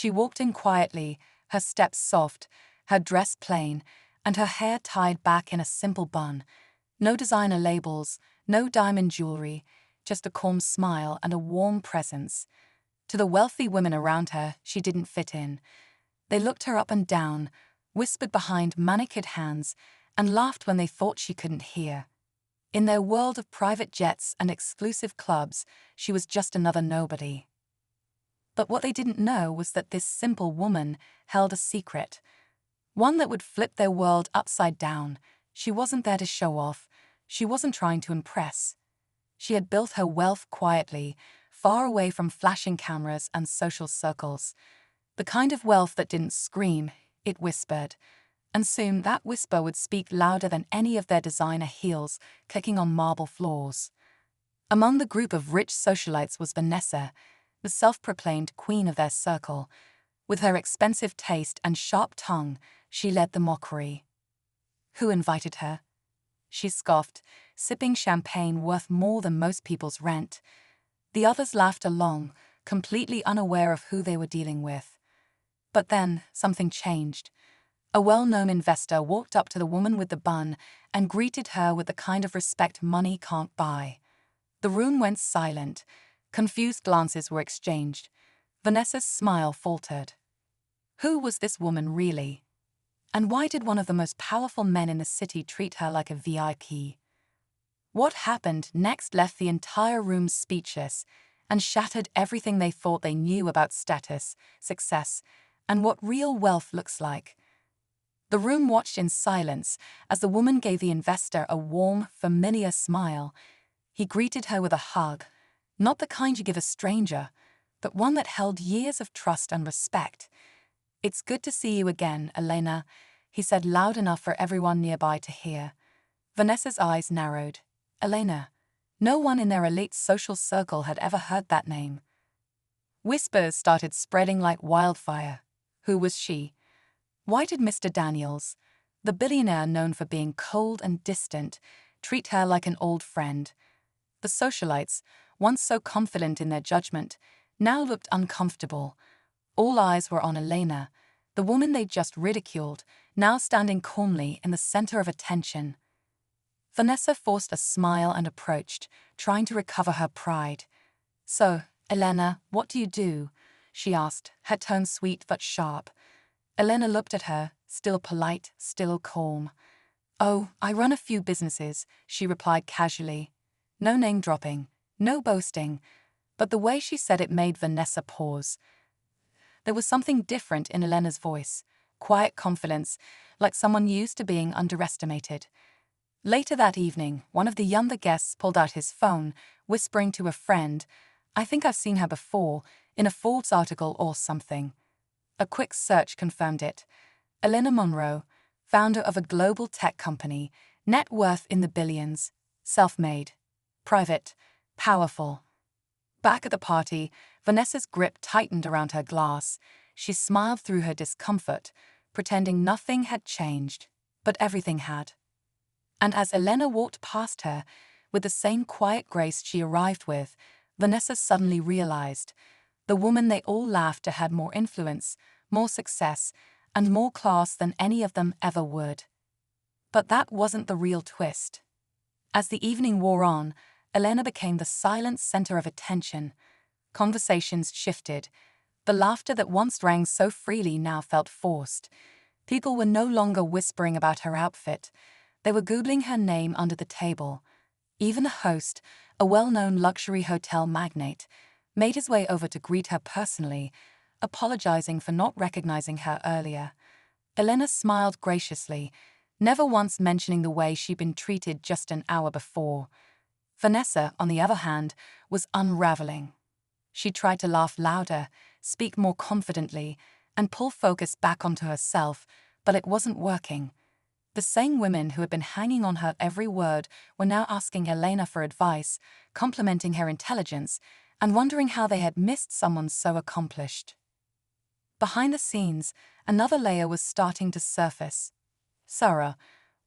She walked in quietly, her steps soft, her dress plain, and her hair tied back in a simple bun. No designer labels, no diamond jewelry, just a calm smile and a warm presence. To the wealthy women around her, she didn't fit in. They looked her up and down, whispered behind manicured hands, and laughed when they thought she couldn't hear. In their world of private jets and exclusive clubs, she was just another nobody. But what they didn't know was that this simple woman held a secret, one that would flip their world upside down. She wasn't there to show off. She wasn't trying to impress. She had built her wealth quietly, far away from flashing cameras and social circles. The kind of wealth that didn't scream, it whispered. And soon that whisper would speak louder than any of their designer heels clicking on marble floors. Among the group of rich socialites was Vanessa, the self-proclaimed queen of their circle. With her expensive taste and sharp tongue, she led the mockery. Who invited her? She scoffed, sipping champagne worth more than most people's rent. The others laughed along, completely unaware of who they were dealing with. But then, something changed. A well-known investor walked up to the woman with the bun and greeted her with the kind of respect money can't buy. The room went silent. Confused glances were exchanged. Vanessa's smile faltered. Who was this woman really? And why did one of the most powerful men in the city treat her like a VIP? What happened next left the entire room speechless and shattered everything they thought they knew about status, success, and what real wealth looks like. The room watched in silence as the woman gave the investor a warm, familiar smile. He greeted her with a hug, not the kind you give a stranger, but one that held years of trust and respect. "It's good to see you again, Elena," he said loud enough for everyone nearby to hear. Vanessa's eyes narrowed. Elena. No one in their elite social circle had ever heard that name. Whispers started spreading like wildfire. Who was she? Why did Mr. Daniels, the billionaire known for being cold and distant, treat her like an old friend? The socialites, once so confident in their judgment, now looked uncomfortable. All eyes were on Elena, the woman they'd just ridiculed, now standing calmly in the center of attention. Vanessa forced a smile and approached, trying to recover her pride. "So, Elena, what do you do?" she asked, her tone sweet but sharp. Elena looked at her, still polite, still calm. "Oh, I run a few businesses," she replied casually. No name-dropping, no boasting, but the way she said it made Vanessa pause. There was something different in Elena's voice, quiet confidence, like someone used to being underestimated. Later that evening, one of the younger guests pulled out his phone, whispering to a friend, "I think I've seen her before, in a Forbes article or something." A quick search confirmed it. Elena Monroe, founder of a global tech company, net worth in the billions, self-made, private, powerful. Back at the party, Vanessa's grip tightened around her glass. She smiled through her discomfort, pretending nothing had changed, but everything had. And as Elena walked past her, with the same quiet grace she arrived with, Vanessa suddenly realized the woman they all laughed at had more influence, more success, and more class than any of them ever would. But that wasn't the real twist. As the evening wore on, Elena became the silent center of attention. Conversations shifted. The laughter that once rang so freely now felt forced. People were no longer whispering about her outfit. They were Googling her name under the table. Even the host, a well-known luxury hotel magnate, made his way over to greet her personally, apologizing for not recognizing her earlier. Elena smiled graciously, never once mentioning the way she'd been treated just an hour before. Vanessa, on the other hand, was unraveling. She tried to laugh louder, speak more confidently, and pull focus back onto herself, but it wasn't working. The same women who had been hanging on her every word were now asking Elena for advice, complimenting her intelligence, and wondering how they had missed someone so accomplished. Behind the scenes, another layer was starting to surface. Sarah,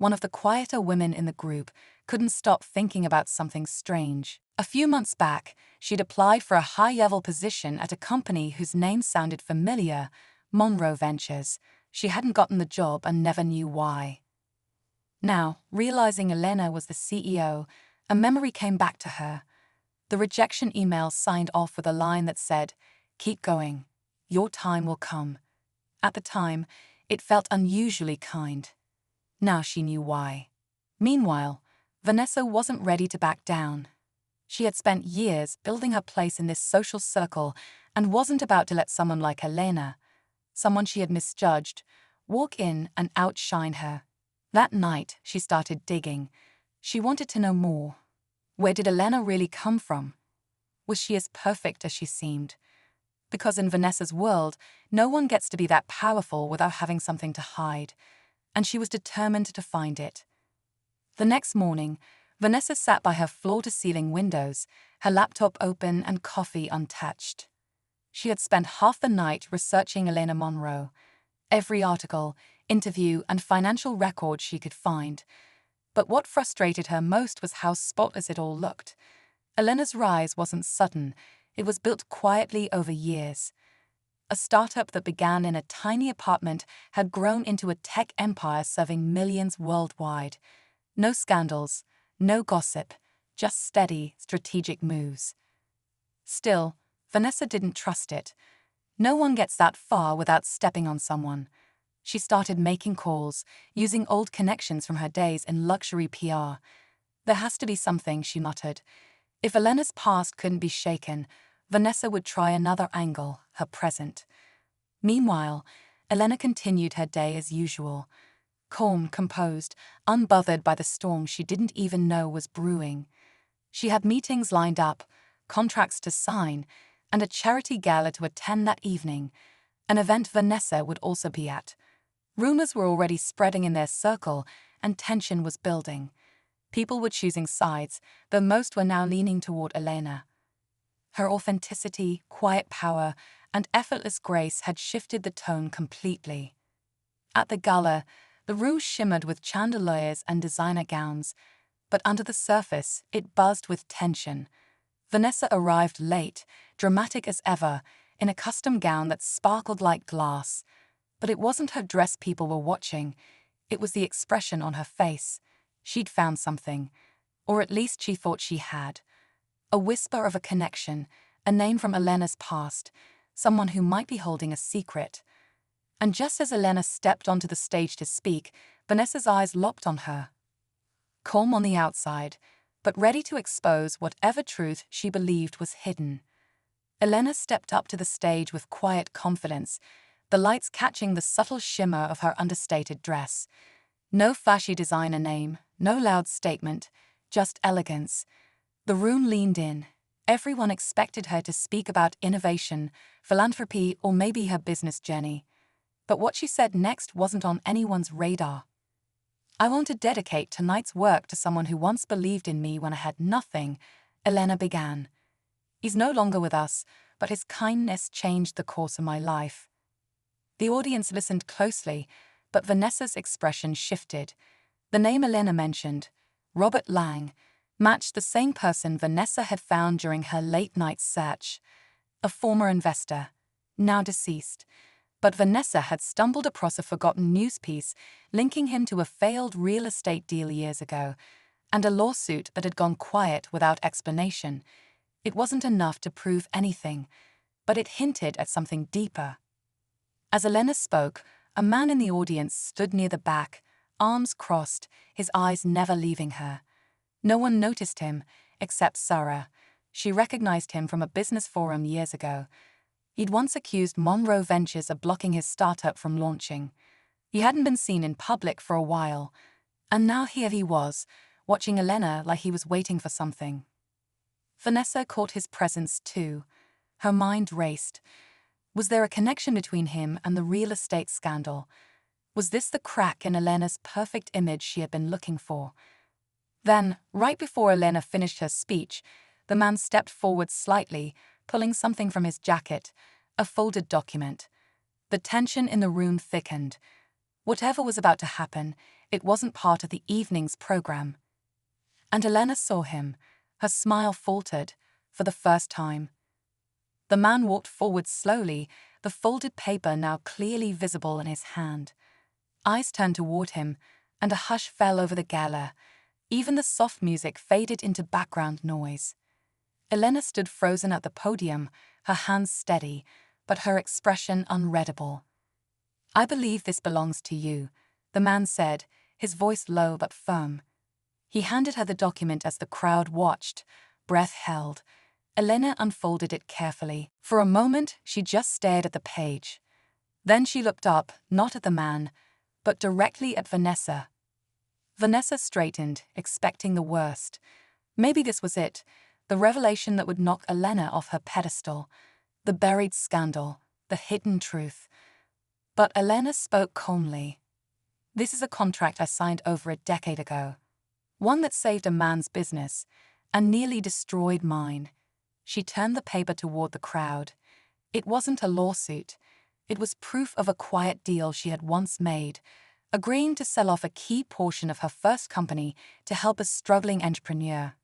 one of the quieter women in the group, couldn't stop thinking about something strange. A few months back, she'd applied for a high-level position at a company whose name sounded familiar, Monroe Ventures. She hadn't gotten the job and never knew why. Now, realizing Elena was the CEO, a memory came back to her. The rejection email signed off with a line that said, "Keep going. Your time will come." At the time, it felt unusually kind. Now she knew why. Meanwhile, Vanessa wasn't ready to back down. She had spent years building her place in this social circle and wasn't about to let someone like Elena, someone she had misjudged, walk in and outshine her. That night, she started digging. She wanted to know more. Where did Elena really come from? Was she as perfect as she seemed? Because in Vanessa's world, no one gets to be that powerful without having something to hide, and she was determined to find it. The next morning, Vanessa sat by her floor-to-ceiling windows, her laptop open and coffee untouched. She had spent half the night researching Elena Monroe, every article, interview, and financial record she could find. But what frustrated her most was how spotless it all looked. Elena's rise wasn't sudden, it was built quietly over years. A startup that began in a tiny apartment had grown into a tech empire serving millions worldwide. No scandals, no gossip, just steady, strategic moves. Still, Vanessa didn't trust it. No one gets that far without stepping on someone. She started making calls, using old connections from her days in luxury PR. "There has to be something," she muttered. If Elena's past couldn't be shaken, Vanessa would try another angle, her present. Meanwhile, Elena continued her day as usual. Calm, composed, unbothered by the storm she didn't even know was brewing. She had meetings lined up, contracts to sign, and a charity gala to attend that evening, an event Vanessa would also be at. Rumors were already spreading in their circle, and tension was building. People were choosing sides, though most were now leaning toward Elena. Her authenticity, quiet power, and effortless grace had shifted the tone completely. At the gala, the room shimmered with chandeliers and designer gowns, but under the surface, it buzzed with tension. Vanessa arrived late, dramatic as ever, in a custom gown that sparkled like glass. But it wasn't her dress people were watching, it was the expression on her face. She'd found something, or at least she thought she had. A whisper of a connection, a name from Elena's past, someone who might be holding a secret. And just as Elena stepped onto the stage to speak, Vanessa's eyes locked on her. Calm on the outside, but ready to expose whatever truth she believed was hidden. Elena stepped up to the stage with quiet confidence, the lights catching the subtle shimmer of her understated dress. No flashy designer name, no loud statement, just elegance. The room leaned in. Everyone expected her to speak about innovation, philanthropy, or maybe her business journey. But what she said next wasn't on anyone's radar. "I want to dedicate tonight's work to someone who once believed in me when I had nothing," Elena began. "He's no longer with us, but his kindness changed the course of my life." The audience listened closely, but Vanessa's expression shifted. The name Elena mentioned, Robert Lang, matched the same person Vanessa had found during her late-night search. A former investor, now deceased. But Vanessa had stumbled across a forgotten news piece linking him to a failed real estate deal years ago, and a lawsuit that had gone quiet without explanation. It wasn't enough to prove anything, but it hinted at something deeper. As Elena spoke, a man in the audience stood near the back, arms crossed, his eyes never leaving her. No one noticed him, except Sarah. She recognized him from a business forum years ago. He'd once accused Monroe Ventures of blocking his startup from launching. He hadn't been seen in public for a while, and now here he was, watching Elena like he was waiting for something. Vanessa caught his presence too. Her mind raced. Was there a connection between him and the real estate scandal? Was this the crack in Elena's perfect image she had been looking for? Then, right before Elena finished her speech, the man stepped forward slightly, pulling something from his jacket, a folded document. The tension in the room thickened. Whatever was about to happen, it wasn't part of the evening's program. And Elena saw him. Her smile faltered, for the first time. The man walked forward slowly, the folded paper now clearly visible in his hand. Eyes turned toward him, and a hush fell over the gala. Even the soft music faded into background noise. Elena stood frozen at the podium, her hands steady, but her expression unreadable. "I believe this belongs to you," the man said, his voice low but firm. He handed her the document as the crowd watched, breath held. Elena unfolded it carefully. For a moment, she just stared at the page. Then she looked up, not at the man, but directly at Vanessa. Vanessa straightened, expecting the worst. Maybe this was it, the revelation that would knock Elena off her pedestal, the buried scandal, the hidden truth. But Elena spoke calmly. "This is a contract I signed over a decade ago. One that saved a man's business and nearly destroyed mine." She turned the paper toward the crowd. It wasn't a lawsuit. It was proof of a quiet deal she had once made, agreeing to sell off a key portion of her first company to help a struggling entrepreneur.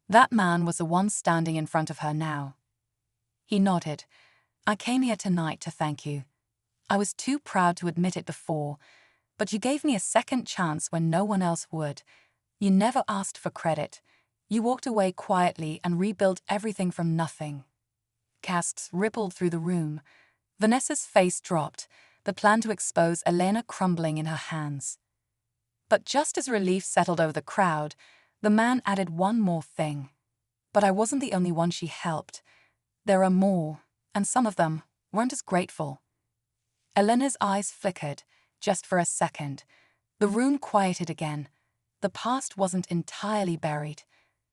That man was the one standing in front of her now. He nodded. "I came here tonight to thank you. I was too proud to admit it before, but you gave me a second chance when no one else would. You never asked for credit. You walked away quietly and rebuilt everything from nothing." Gasps rippled through the room. Vanessa's face dropped, the plan to expose Elena crumbling in her hands. But just as relief settled over the crowd, the man added one more thing. "But I wasn't the only one she helped. There are more, and some of them weren't as grateful." Elena's eyes flickered, just for a second. The room quieted again. The past wasn't entirely buried.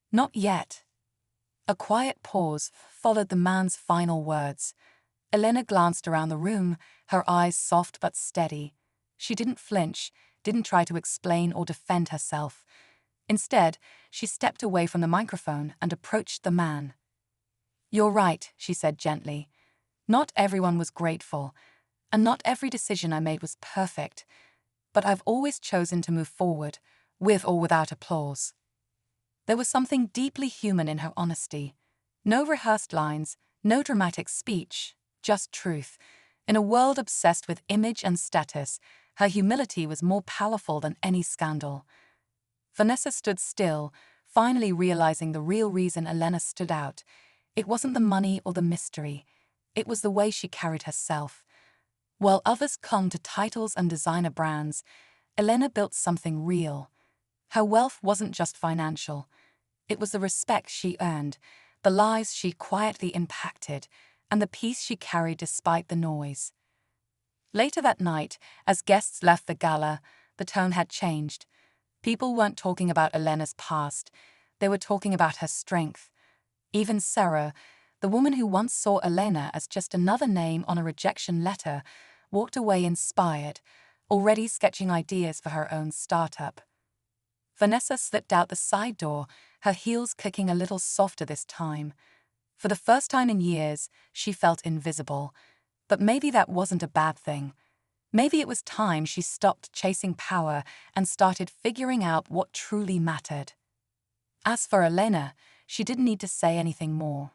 Not yet. A quiet pause followed the man's final words. Elena glanced around the room, her eyes soft but steady. She didn't flinch, didn't try to explain or defend herself. Instead, she stepped away from the microphone and approached the man. "You're right," she said gently. "Not everyone was grateful, and not every decision I made was perfect, but I've always chosen to move forward, with or without applause." There was something deeply human in her honesty. No rehearsed lines, no dramatic speech, just truth. In a world obsessed with image and status, her humility was more powerful than any scandal. Vanessa stood still, finally realizing the real reason Elena stood out. It wasn't the money or the mystery. It was the way she carried herself. While others clung to titles and designer brands, Elena built something real. Her wealth wasn't just financial. It was the respect she earned, the lives she quietly impacted, and the peace she carried despite the noise. Later that night, as guests left the gala, the tone had changed. People weren't talking about Elena's past. They were talking about her strength. Even Sarah, the woman who once saw Elena as just another name on a rejection letter, walked away inspired, already sketching ideas for her own startup. Vanessa slipped out the side door, her heels kicking a little softer this time. For the first time in years, she felt invisible. But maybe that wasn't a bad thing. Maybe it was time she stopped chasing power and started figuring out what truly mattered. As for Elena, she didn't need to say anything more.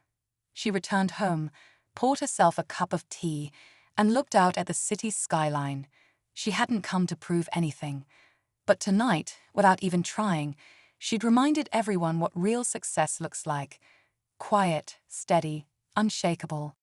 She returned home, poured herself a cup of tea, and looked out at the city skyline. She hadn't come to prove anything. But tonight, without even trying, she'd reminded everyone what real success looks like. Quiet, steady, unshakable.